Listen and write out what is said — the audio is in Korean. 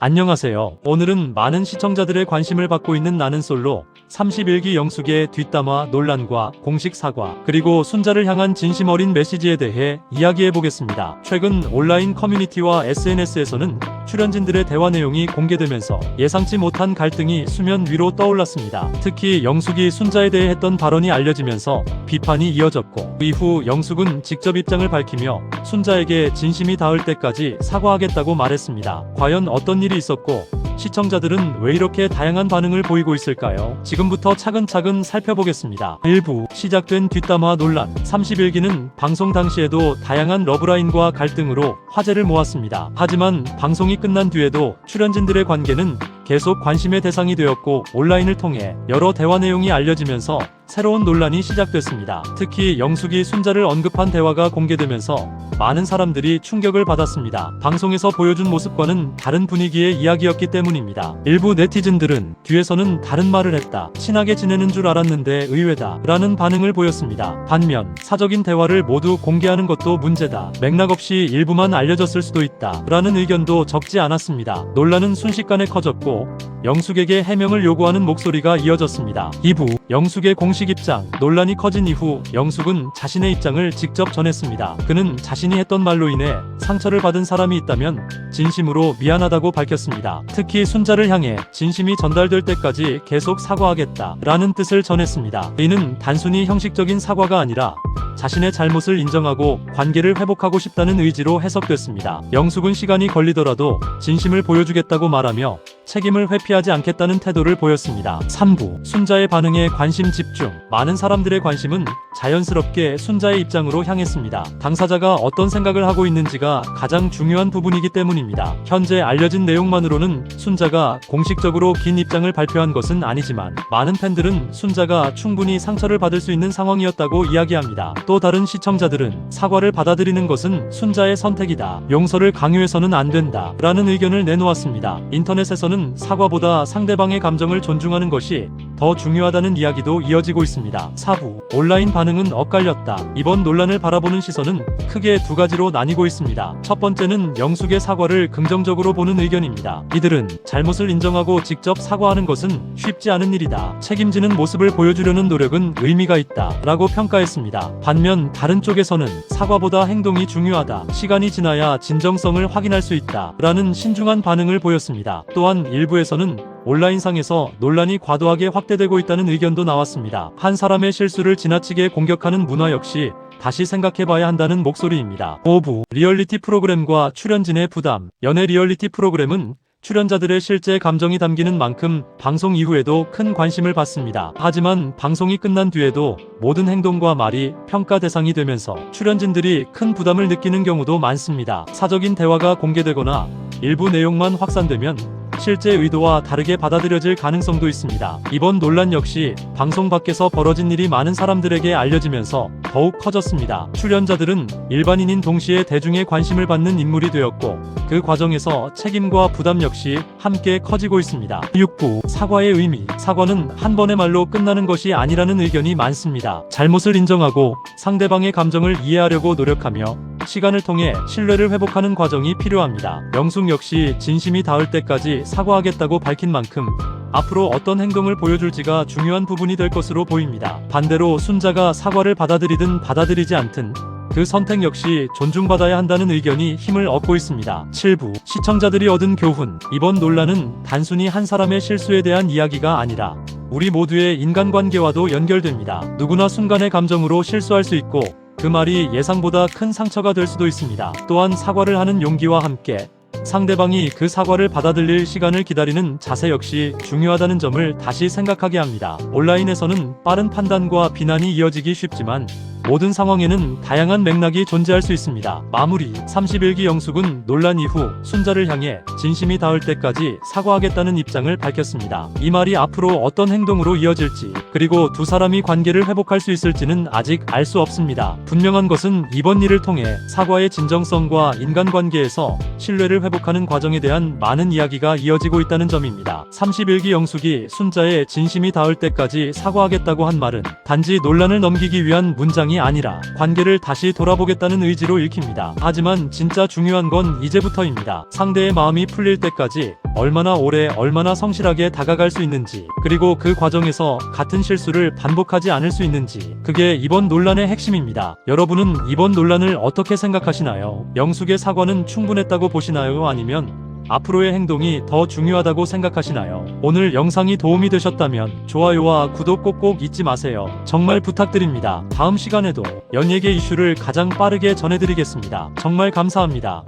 안녕하세요. 오늘은 많은 시청자들의 관심을 받고 있는 나는 솔로 31기 영숙의 뒷담화 논란과 공식 사과, 그리고 순자를 향한 진심 어린 메시지에 대해 이야기해보겠습니다. 최근 온라인 커뮤니티와 SNS에서는 출연진들의 대화 내용이 공개되면서 예상치 못한 갈등이 수면 위로 떠올랐습니다. 특히 영숙이 순자에 대해 했던 발언이 알려지면서 비판이 이어졌고, 이후 영숙은 직접 입장을 밝히며 순자에게 진심이 닿을 때까지 사과하겠다고 말했습니다. 과연 어떤 일이 있었고 시청자들은 왜 이렇게 다양한 반응을 보이고 있을까요? 지금부터 차근차근 살펴보겠습니다. 1부 시작된 뒷담화 논란. 31기는 방송 당시에도 다양한 러브라인과 갈등으로 화제를 모았습니다. 하지만 방송이 끝난 뒤에도 출연진들의 관계는 계속 관심의 대상이 되었고, 온라인을 통해 여러 대화 내용이 알려지면서 새로운 논란이 시작됐습니다. 특히 영숙이 순자를 언급한 대화가 공개되면서 많은 사람들이 충격을 받았습니다. 방송에서 보여준 모습과는 다른 분위기의 이야기였기 때문입니다. 일부 네티즌들은 뒤에서는 다른 말을 했다, 친하게 지내는 줄 알았는데 의외다 라는 반응을 보였습니다. 반면 사적인 대화를 모두 공개하는 것도 문제다, 맥락 없이 일부만 알려졌을 수도 있다 라는 의견도 적지 않았습니다. 논란은 순식간에 커졌고 영숙에게 해명을 요구하는 목소리가 이어졌습니다. 2부 영숙의 공식 입장. 논란이 커진 이후 영숙은 자신의 입장을 직접 전했습니다. 그는 자신이 했던 말로 인해 상처를 받은 사람이 있다면 진심으로 미안하다고 밝혔습니다. 특히 순자를 향해 진심이 전달될 때까지 계속 사과하겠다 라는 뜻을 전했습니다. 이는 단순히 형식적인 사과가 아니라 자신의 잘못을 인정하고 관계를 회복하고 싶다는 의지로 해석됐습니다. 영숙은 시간이 걸리더라도 진심을 보여주겠다고 말하며 책임을 회피하지 않겠다는 태도를 보였습니다. 3부 순자의 반응에 관심 집중. 많은 사람들의 관심은 자연스럽게 순자의 입장으로 향했습니다. 당사자가 어떤 생각을 하고 있는지가 가장 중요한 부분이기 때문입니다. 현재 알려진 내용만으로는 순자가 공식적으로 긴 입장을 발표한 것은 아니지만 많은 팬들은 순자가 충분히 상처를 받을 수 있는 상황이었다고 이야기합니다. 또 다른 시청자들은 사과를 받아들이는 것은 순자의 선택이다, 용서를 강요해서는 안 된다 라는 의견을 내놓았습니다. 인터넷에서는 사과보다 상대방의 감정을 존중하는 것이 더 중요하다는 이야기도 이어지고 있습니다. 4부 온라인 반응은 엇갈렸다. 이번 논란을 바라보는 시선은 크게 두 가지로 나뉘고 있습니다. 첫 번째는 영숙의 사과를 긍정적으로 보는 의견입니다. 이들은 잘못을 인정하고 직접 사과하는 것은 쉽지 않은 일이다, 책임지는 모습을 보여주려는 노력은 의미가 있다 라고 평가했습니다. 반면 다른 쪽에서는 사과보다 행동이 중요하다, 시간이 지나야 진정성을 확인할 수 있다 라는 신중한 반응을 보였습니다. 또한 일부에서는 온라인상에서 논란이 과도하게 확대되고 있다는 의견도 나왔습니다. 한 사람의 실수를 지나치게 공격하는 문화 역시 다시 생각해봐야 한다는 목소리입니다. 5부 리얼리티 프로그램과 출연진의 부담. 연애 리얼리티 프로그램은 출연자들의 실제 감정이 담기는 만큼 방송 이후에도 큰 관심을 받습니다. 하지만 방송이 끝난 뒤에도 모든 행동과 말이 평가 대상이 되면서 출연진들이 큰 부담을 느끼는 경우도 많습니다. 사적인 대화가 공개되거나 일부 내용만 확산되면 실제 의도와 다르게 받아들여질 가능성도 있습니다. 이번 논란 역시 방송 밖에서 벌어진 일이 많은 사람들에게 알려지면서 더욱 커졌습니다. 출연자들은 일반인인 동시에 대중의 관심을 받는 인물이 되었고, 그 과정에서 책임과 부담 역시 함께 커지고 있습니다. 6부 사과의 의미. 사과는 한 번의 말로 끝나는 것이 아니라는 의견이 많습니다. 잘못을 인정하고 상대방의 감정을 이해하려고 노력하며 시간을 통해 신뢰를 회복하는 과정이 필요합니다. 영숙 역시 진심이 닿을 때까지 사과하겠다고 밝힌 만큼 앞으로 어떤 행동을 보여줄지가 중요한 부분이 될 것으로 보입니다. 반대로 순자가 사과를 받아들이든 받아들이지 않든 그 선택 역시 존중받아야 한다는 의견이 힘을 얻고 있습니다. 7부 시청자들이 얻은 교훈. 이번 논란은 단순히 한 사람의 실수에 대한 이야기가 아니라 우리 모두의 인간관계와도 연결됩니다. 누구나 순간의 감정으로 실수할 수 있고, 그 말이 예상보다 큰 상처가 될 수도 있습니다. 또한 사과를 하는 용기와 함께 상대방이 그 사과를 받아들일 시간을 기다리는 자세 역시 중요하다는 점을 다시 생각하게 합니다. 온라인에서는 빠른 판단과 비난이 이어지기 쉽지만 모든 상황에는 다양한 맥락이 존재할 수 있습니다. 마무리. 31기 영숙은 논란 이후 순자를 향해 진심이 닿을 때까지 사과하겠다는 입장을 밝혔습니다. 이 말이 앞으로 어떤 행동으로 이어질지, 그리고 두 사람이 관계를 회복할 수 있을지는 아직 알 수 없습니다. 분명한 것은 이번 일을 통해 사과의 진정성과 인간관계에서 신뢰를 회복하는 과정에 대한 많은 이야기가 이어지고 있다는 점입니다. 31기 영숙이 순자의 진심이 닿을 때까지 사과하겠다고 한 말은 단지 논란을 넘기기 위한 문장이 아니라 관계를 다시 돌아보겠다는 의지로 읽힙니다. 하지만 진짜 중요한 건 이제부터입니다. 상대의 마음이 풀릴 때까지 얼마나 오래 얼마나 성실하게 다가갈 수 있는지, 그리고 그 과정에서 같은 실수를 반복하지 않을 수 있는지, 그게 이번 논란의 핵심입니다. 여러분은 이번 논란을 어떻게 생각하시나요? 영숙의 사과는 충분했다고 보시나요? 아니면 앞으로의 행동이 더 중요하다고 생각하시나요? 오늘 영상이 도움이 되셨다면 좋아요와 구독 꼭꼭 잊지 마세요. 정말 부탁드립니다. 다음 시간에도 연예계 이슈를 가장 빠르게 전해드리겠습니다. 정말 감사합니다.